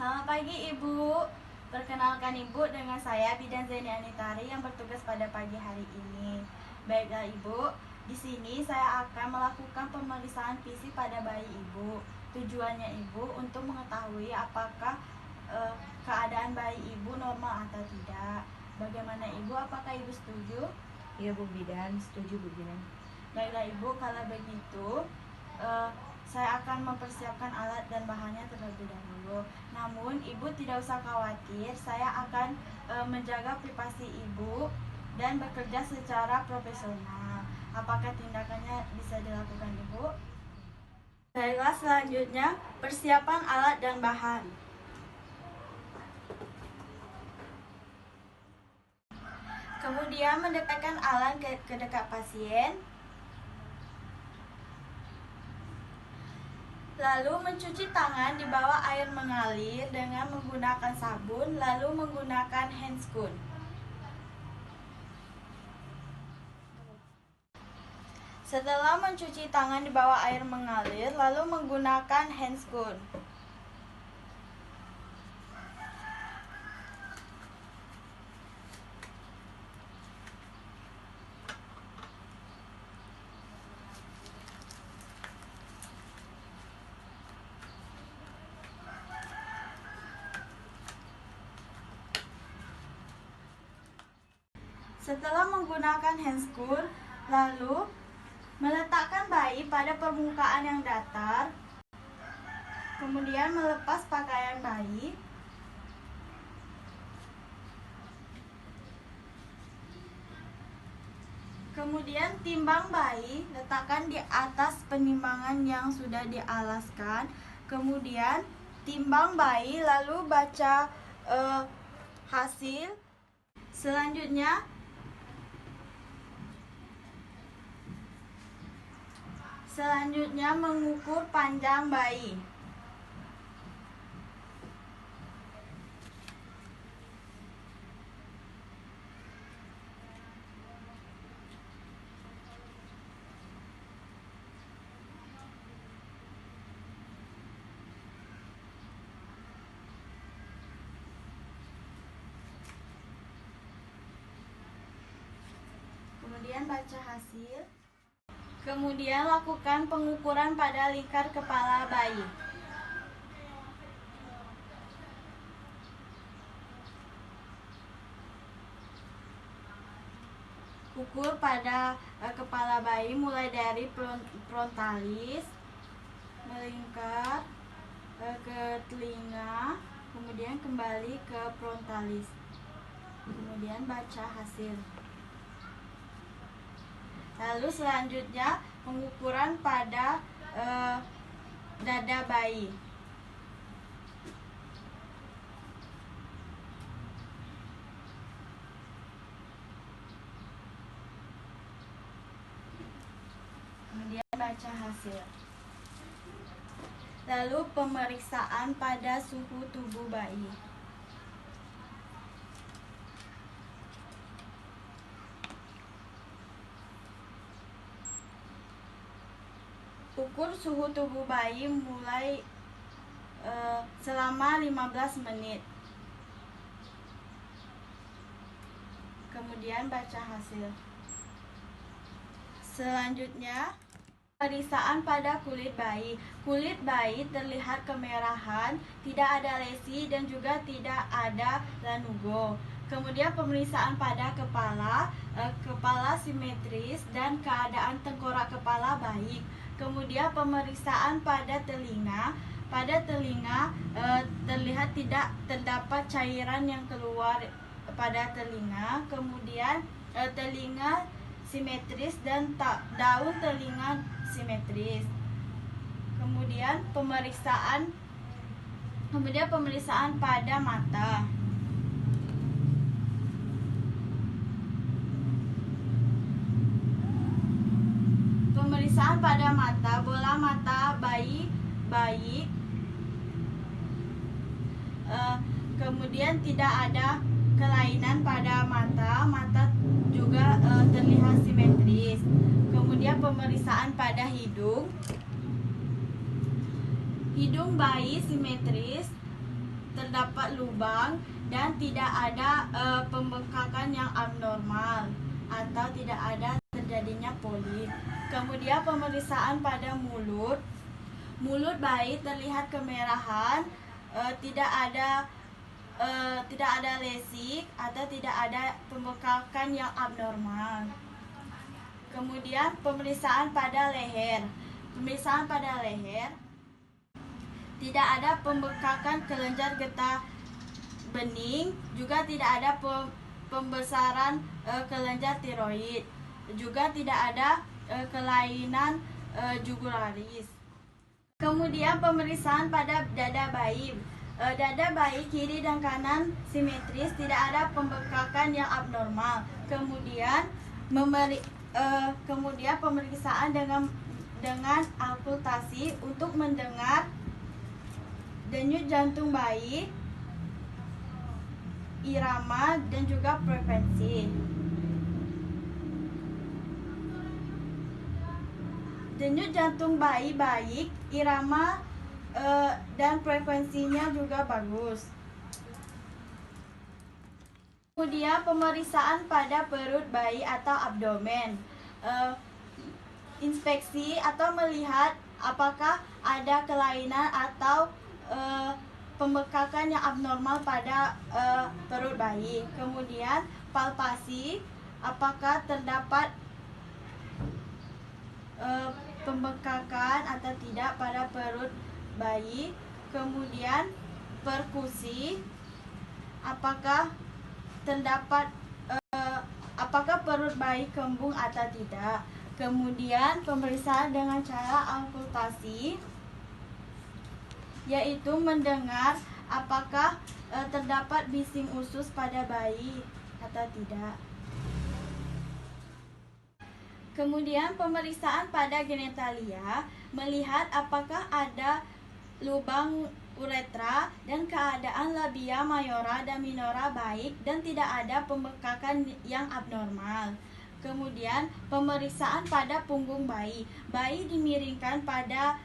Selamat pagi Ibu. Perkenalkan Ibu, dengan saya Bidan Zaini Anitari yang bertugas pada pagi hari ini. Baiklah Ibu, di sini saya akan melakukan pemeriksaan fisik pada bayi Ibu. Tujuannya Ibu untuk mengetahui apakah keadaan bayi Ibu normal atau tidak. Bagaimana Ibu? Apakah Ibu setuju? Iya Bu Bidan, setuju Bu Bidan. Baiklah Ibu, kalau begitu saya akan mempersiapkan alat dan bahannya terlebih dahulu. Namun Ibu tidak usah khawatir, saya akan menjaga privasi Ibu dan bekerja secara profesional. Apakah tindakannya bisa dilakukan Ibu? Baiklah, selanjutnya persiapan alat dan bahan. Kemudian mendekatkan alat ke dekat pasien. Lalu mencuci tangan di bawah air mengalir dengan menggunakan sabun, lalu menggunakan handscoon. Setelah mencuci tangan di bawah air mengalir, lalu menggunakan handscoon. Setelah menggunakan handscoon, lalu meletakkan bayi pada permukaan yang datar. Kemudian melepas pakaian bayi. Kemudian timbang bayi, letakkan di atas penimbangan yang sudah dialaskan. Kemudian timbang bayi, lalu baca hasil. Selanjutnya mengukur panjang bayi. Kemudian baca hasil. Kemudian lakukan pengukuran pada lingkar kepala bayi. Ukur pada kepala bayi mulai dari frontalis, melingkar ke telinga, kemudian kembali ke frontalis. Kemudian baca hasil. Lalu selanjutnya pengukuran pada dada bayi. Kemudian baca hasil. Lalu pemeriksaan pada suhu tubuh bayi. Ukur suhu tubuh bayi mulai selama 15 menit. Kemudian baca hasil. Selanjutnya pemeriksaan pada kulit bayi. Kulit bayi terlihat kemerahan, tidak ada lesi dan juga tidak ada lanugo. Kemudian pemeriksaan pada kepala, kepala simetris dan keadaan tengkorak kepala baik. Kemudian pemeriksaan pada telinga. Pada telinga terlihat tidak terdapat cairan yang keluar pada telinga. Kemudian telinga simetris dan daun telinga simetris. Kemudian pemeriksaan pada mata. Pemeriksaan pada mata, bola mata bayi baik. Kemudian tidak ada kelainan pada mata, mata juga terlihat simetris. Kemudian pemeriksaan pada hidung bayi simetris, terdapat lubang dan tidak ada pembengkakan yang abnormal atau tidak ada terjadinya polip. Kemudian pemeriksaan pada mulut. Mulut bayi terlihat kemerahan, tidak ada lesik atau tidak ada pembengkakan yang abnormal. Kemudian pemeriksaan pada leher. Pemeriksaan pada leher, tidak ada pembengkakan kelenjar getah bening, juga tidak ada pembesaran kelenjar tiroid, juga tidak ada kelainan jugularis. Kemudian pemeriksaan pada dada bayi. Dada bayi kiri dan kanan simetris, tidak ada pembengkakan yang abnormal. Kemudian pemeriksaan dengan auskultasi untuk mendengar denyut jantung bayi, irama dan juga frekuensi. Denyut jantung bayi baik, irama dan frekuensinya juga bagus. Kemudian pemeriksaan pada perut bayi atau abdomen. Inspeksi atau melihat apakah ada kelainan atau pembengkakan yang abnormal pada perut bayi. Kemudian palpasi, apakah terdapat pembengkakan atau tidak pada perut bayi. Kemudian perkusi, apakah terdapat apakah perut bayi kembung atau tidak. Kemudian pemeriksaan dengan cara auskultasi, yaitu mendengar apakah terdapat bising usus pada bayi atau tidak. Kemudian pemeriksaan pada genitalia, melihat apakah ada lubang uretra dan keadaan labia mayora dan minora baik dan tidak ada pembengkakan yang abnormal. Kemudian pemeriksaan pada punggung bayi. Bayi dimiringkan pada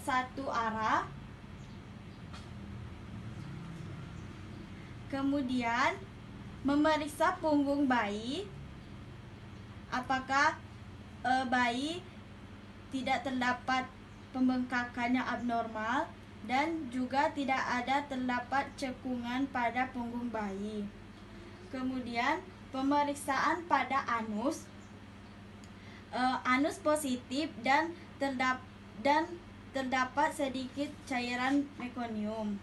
satu arah. Kemudian memeriksa punggung bayi, apakah bayi tidak terdapat pembengkakan yang abnormal dan juga tidak ada terdapat cekungan pada punggung bayi. Kemudian pemeriksaan pada anus. Anus positif dan terdapat sedikit cairan mekonium.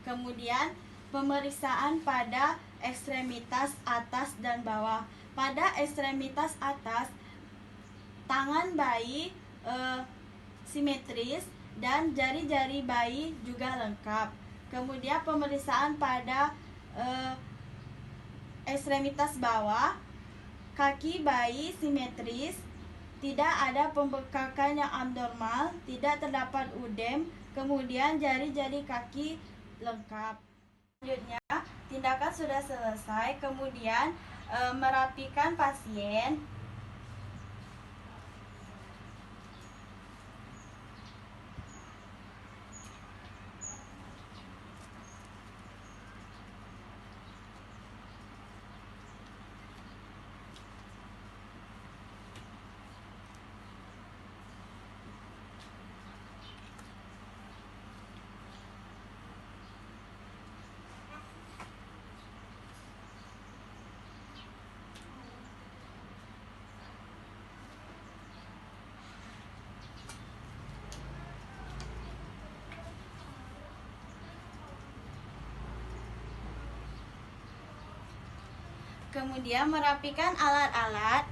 Kemudian pemeriksaan pada ekstremitas atas dan bawah. Pada ekstremitas atas, tangan bayi simetris dan jari-jari bayi juga lengkap. Kemudian pemeriksaan pada ekstremitas bawah, kaki bayi simetris, tidak ada pembengkakan yang abnormal, tidak terdapat udem, kemudian jari-jari kaki lengkap. Selanjutnya, tindakan sudah selesai, kemudian merapikan pasien. Kemudian merapikan alat-alat.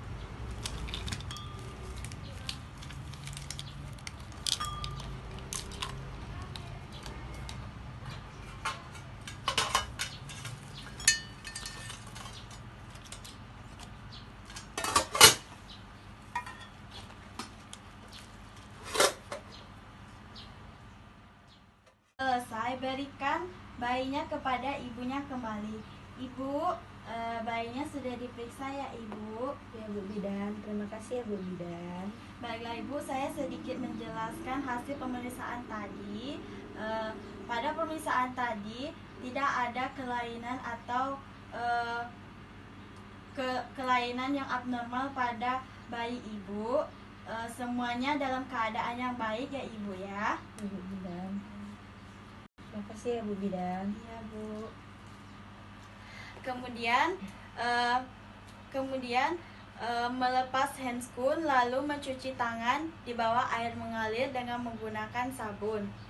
Selesai, berikan bayinya kepada ibunya kembali. Ibu, bayinya sudah diperiksa ya Ibu. Ya Bu Bidan, terima kasih ya Bu Bidan. Baiklah Ibu, saya sedikit menjelaskan hasil pemeriksaan tadi. Pada pemeriksaan tadi tidak ada kelainan atau kelainan yang abnormal pada bayi ibu. Semuanya dalam keadaan yang baik ya ibu ya. Ibu Bidan. Terima kasih ya Bu Bidan. Iya bu. Kemudian melepas handscoon lalu mencuci tangan di bawah air mengalir dengan menggunakan sabun. Sabun.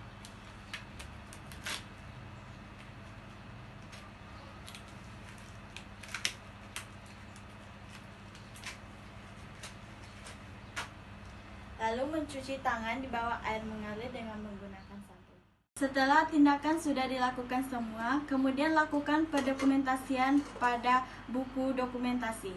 Setelah tindakan sudah dilakukan semua, kemudian lakukan pendokumentasian pada buku dokumentasi.